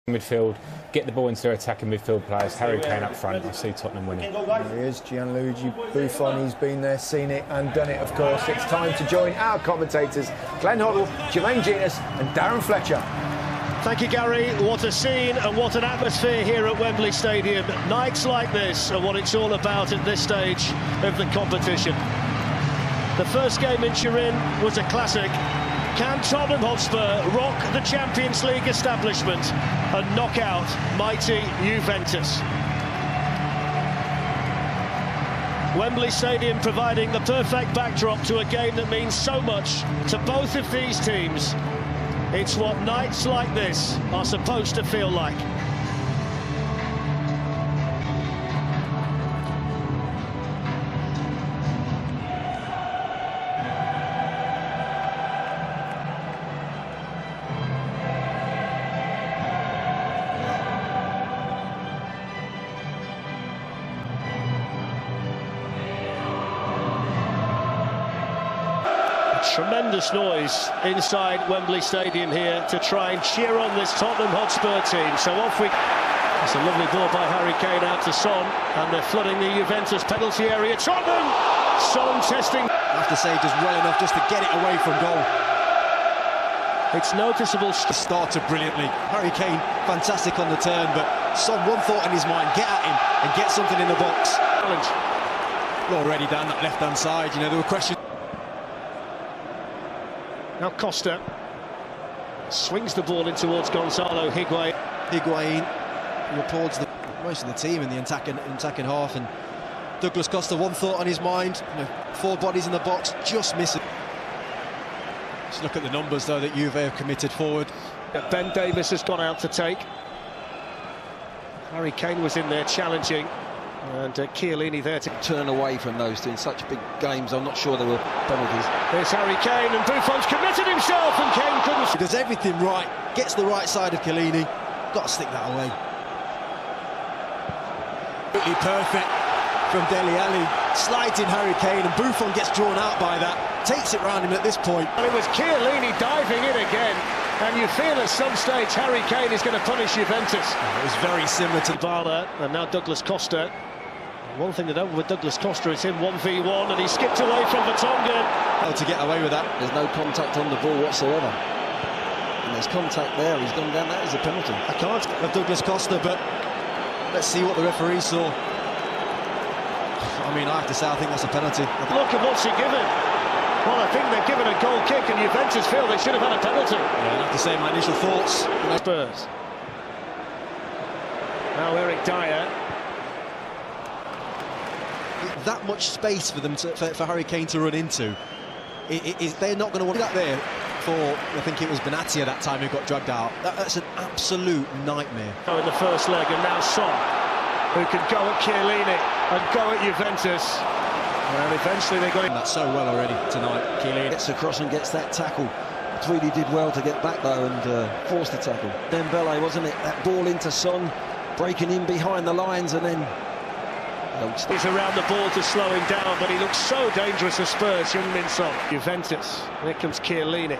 Midfield, get the ball into their attacking midfield players. Harry Kane up front. I see Tottenham winning. There he is, Gianluigi Buffon. He's been there, seen it and done it, of course. It's time to join our commentators, Glenn Hoddle, Jermaine Genus and Darren Fletcher. Thank you, Gary. What a scene and what an atmosphere here at Wembley Stadium. Nights like this are what it's all about at this stage of the competition. The first game in Turin was a classic. Can Tottenham Hotspur rock the Champions League establishment and knock out mighty Juventus? Wembley Stadium providing the perfect backdrop to a game that means so much to both of these teams. It's what nights like this are supposed to feel like. Tremendous noise inside Wembley Stadium here to try and cheer on this Tottenham Hotspur team. So off we... It's a lovely ball by Harry Kane out to Son, and they're flooding the Juventus penalty area. Tottenham! Son testing... I have to say, does well enough just to get it away from goal. It's noticeable... Started brilliantly. Harry Kane, fantastic on the turn, but Son, one thought in his mind, get at him and get something in the box. Challenge. Already down that left-hand side, you know, there were questions... Now Costa swings the ball in towards Gonzalo Higuain. Higuain, who applauds most of the team in the attacking half, and Douglas Costa, one thought on his mind, you know, 4 bodies in the box, just missing. Just look at the numbers though that Juve have committed forward. Ben Davies has gone out to take. Harry Kane was in there challenging, and Chiellini there to turn away from those two in such big games. I'm not sure there were penalties. There's Harry Kane, and Buffon's committed himself, and Kane couldn't. He does everything right, gets the right side of Chiellini. Got to stick that away. Absolutely perfect from Dele Alli, slides in Harry Kane, and Buffon gets drawn out by that. Takes it round him at this point. And it was Chiellini diving in again, and you feel at some stage Harry Kane is going to punish Juventus. It was very similar to Bala, and now Douglas Costa. One thing that over with Douglas Costa is him 1v1, and he skipped away from Vertonghen. How to get away with that? There's no contact on the ball whatsoever. And there's contact there, he's gone down, that is a penalty. I can't of Douglas Costa, but let's see what the referee saw. I mean, I have to say, I think that's a penalty. Look at what's he given. Well, I think they're given a goal kick, and Juventus feel they should have had a penalty. Yeah, I have to say, my initial thoughts. Spurs. Now Eric Dyer. That much space for them for Harry Kane to run into. They're not going to want that there for, I think it was Benatia that time who got dragged out. That's an absolute nightmare. Oh, in the first leg, and now Son, who can go at Chiellini and go at Juventus. And eventually they got him. That's so well already tonight. Chiellini gets across and gets that tackle. Tweedy did well to get back though and force the tackle. Dembele, wasn't it? That ball into Son, breaking in behind the lines, and then he's around the ball to slow him down, but he looks so dangerous for Spurs, Heung-min Son. Juventus, here comes Chiellini,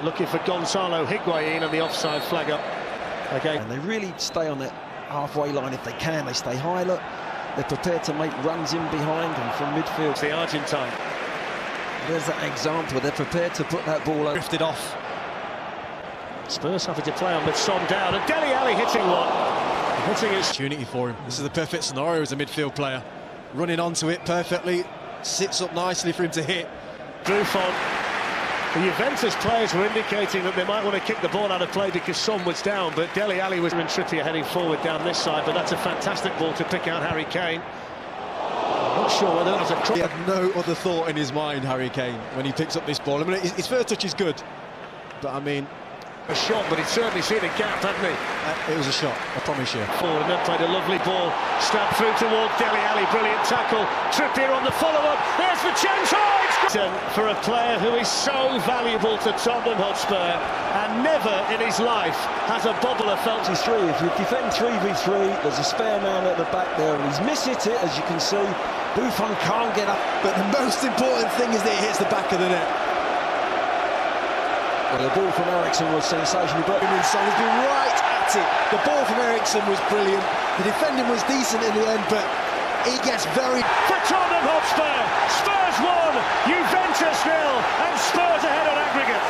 looking for Gonzalo Higuain, and the offside flag up again. And they really stay on that halfway line if they can. They stay high, look. They're prepared to make runs in behind and from midfield. It's the Argentine. There's that example. They're prepared to put that ball over. Drifted off. Spurs having to play on with Son down, and Dele Alli hitting one. Hitting his opportunity for him. This is the perfect scenario as a midfield player. Running onto it perfectly, sits up nicely for him to hit. Buffon. The Juventus players were indicating that they might want to kick the ball out of play because Son was down, but Dele Alli was in Trippier heading forward down this side, but that's a fantastic ball to pick out Harry Kane. I'm not sure whether that was a cross. He had no other thought in his mind, Harry Kane, when he picks up this ball. I mean, his first touch is good, but I mean... A shot, but he'd certainly seen a gap, hadn't he? It was a shot, I promise you. Forward, and then played a lovely ball, stabbed through towards Dele Alli, brilliant tackle. Trippier on the follow-up, there's the chance, for a player who is so valuable to Tottenham Hotspur, and never in his life has a bobbler felt. If you defend 3v3, there's a spare man at the back there, and he's missed it, as you can see. Buffon can't get up. But the most important thing is that it hits the back of the net. Well, the ball from Eriksen was sensational, but Son has been right at That's it. The ball from Ericsson was brilliant. The defending was decent in the end, but he gets very... For Tottenham Hotspur, Spurs 1, Juventus 0, and Spurs ahead on aggregate.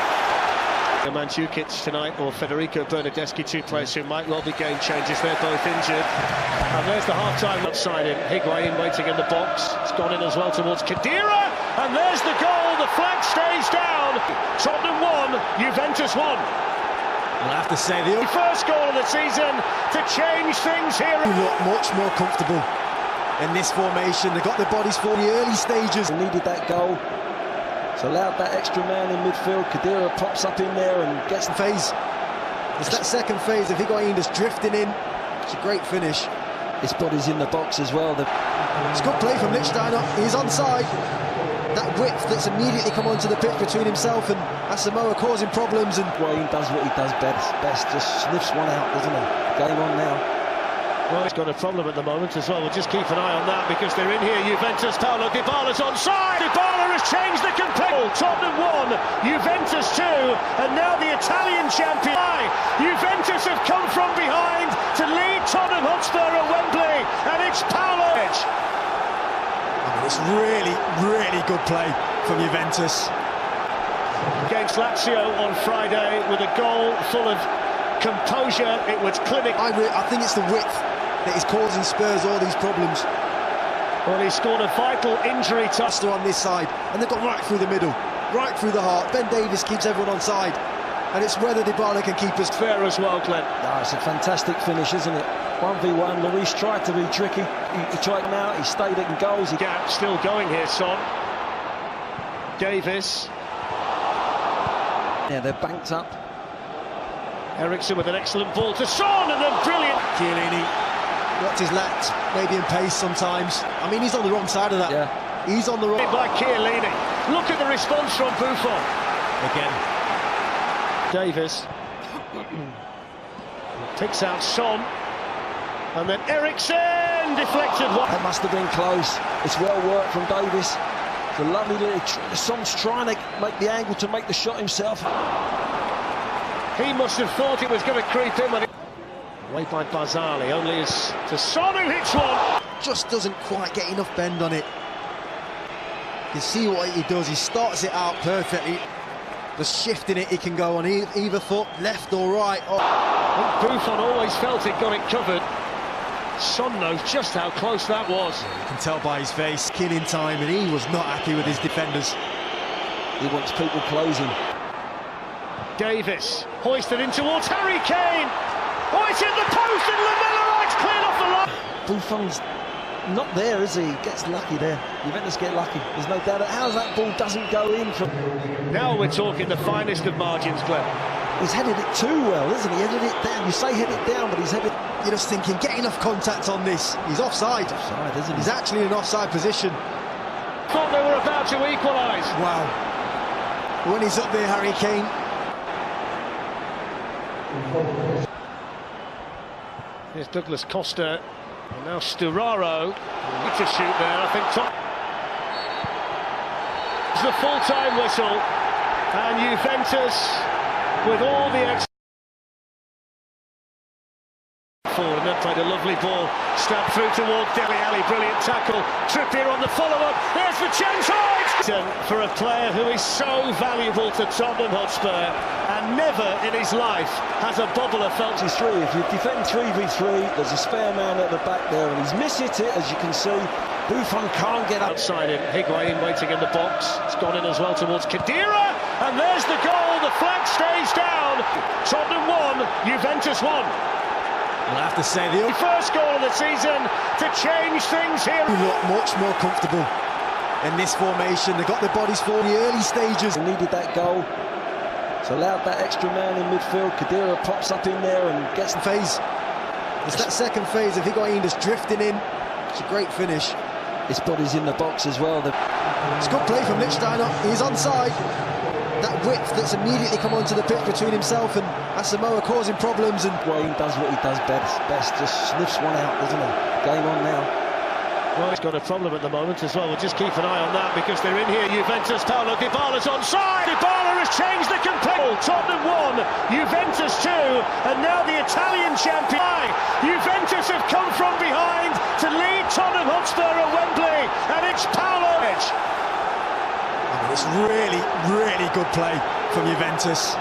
Mandzukic tonight, or Federico Bernardeschi, two players who might well be game changers. They're both injured. And there's the half-time outside him. Higuain waiting in the box. It's gone in as well towards Khedira. And there's the goal. The flag stays down. Tottenham 1, Juventus 1. I'll have to say the First goal of the season to change things here. They look much more comfortable in this formation. They got their bodies for the early stages. They needed that goal. So allowed that extra man in midfield. Khedira pops up in there and gets the phase. It's that second phase of Higuain just drifting in. It's a great finish. His body's in the box as well. It's good play from Lichtsteiner. He's onside. That width that's immediately come onto the pitch between himself and Asamoah causing problems. And Wayne does what he does best. Just sniffs one out, doesn't he? Game on now. Well, he's got a problem at the moment as well. We'll just keep an eye on that because they're in here. Juventus, Paulo Dybala's onside. Dybala has changed the complete. Tottenham 1, Juventus 2, and now the Italian champion. Juventus have come from behind to lead Tottenham Hotspur at Wembley, and it's Paulo. It's really, really good play from Juventus. Against Lazio on Friday with a goal full of composure. It was clinic. I think it's the width that is causing Spurs all these problems. Well, he scored a vital injury touch on this side, and they've got right through the middle, right through the heart. Ben Davies keeps everyone on side, and it's whether Dybala can keep us fair as well, Glenn. No, it's a fantastic finish, isn't it? 1v1. Lloris tried to be tricky. He tried him out. He stayed in goals. Gap still going here, Son. Davies. Yeah, they're banked up. Ericsson with an excellent ball to Son, and then brilliant. Chiellini watch his lat, maybe in pace sometimes. I mean, he's on the wrong side of that. Yeah. He's on the wrong. By Chiellini. Look at the response from Buffon. Again. Davies picks out Son, and then Ericsson deflected. That must have been close. It's well worked from Davies. It's a lovely little. Son's trying to make the angle to make the shot himself. He must have thought it was going to creep in when it... Away by Barzali, only as to Son, who hits one. Just doesn't quite get enough bend on it. You can see what he does. He starts it out perfectly. Just shifting it, he can go on either foot, left or right. Oh. I think Buffon always felt it got it covered. Son knows just how close that was. You can tell by his face, killing time, and he was not happy with his defenders. He wants people closing. Davies hoisted in towards Harry Kane. Oh, it's in the post, and Lamella Wright's cleared off the line. Buffon's not there, is he? He gets lucky there. Juventus get lucky. There's no doubt. How's that ball doesn't go in from... Now we're talking the finest of margins, Glenn. He's headed it too well, isn't he? Headed it down. You say head it down, but he's headed... You're just thinking, get enough contact on this. He's offside. Offside, isn't he? He's actually in an offside position. Thought they were about to equalise. Wow. When he's up there, Harry Kane... Here's Douglas Costa, and now Sturaro. Need to shoot there, I think. It's the full-time whistle, and Juventus with all the forward, and then played a lovely ball, stabbed through towards Dele Alli, brilliant tackle. Trippier on the follow-up. There's the chance. For a player who is so valuable to Tottenham Hotspur, and never in his life has a bobbler felt his through. If you defend 3v3, there's a spare man at the back there, and he's missed it, as you can see. Buffon can't get outside him. Higuain waiting in the box. It's gone in as well towards Khedira, and there's the goal. The flag stays down. Tottenham 1, Juventus 1. I'll have to say the first goal of the season to change things here. They look much more comfortable in this formation. They got their bodies for the early stages. They needed that goal. So allowed that extra man in midfield. Khedira pops up in there and gets the phase. It's that second phase of Higuain just drifting in. It's a great finish. His body's in the box as well. It's good play from Lichtsteiner. He's onside. That width that's immediately come onto the pitch between himself and Asamoah causing problems. And Wayne does what he does best. Just sniffs one out, doesn't he? Game on now. Well, he's got a problem at the moment as well. We'll just keep an eye on that because they're in here. Juventus, Paulo Dybala's onside. Dybala has changed the complete. Tottenham 1, Juventus 2, and now the Italian champion. Juventus have come from behind to lead Tottenham Hotspur at Wembley, and it's Paulo. It's really, really good play from Juventus.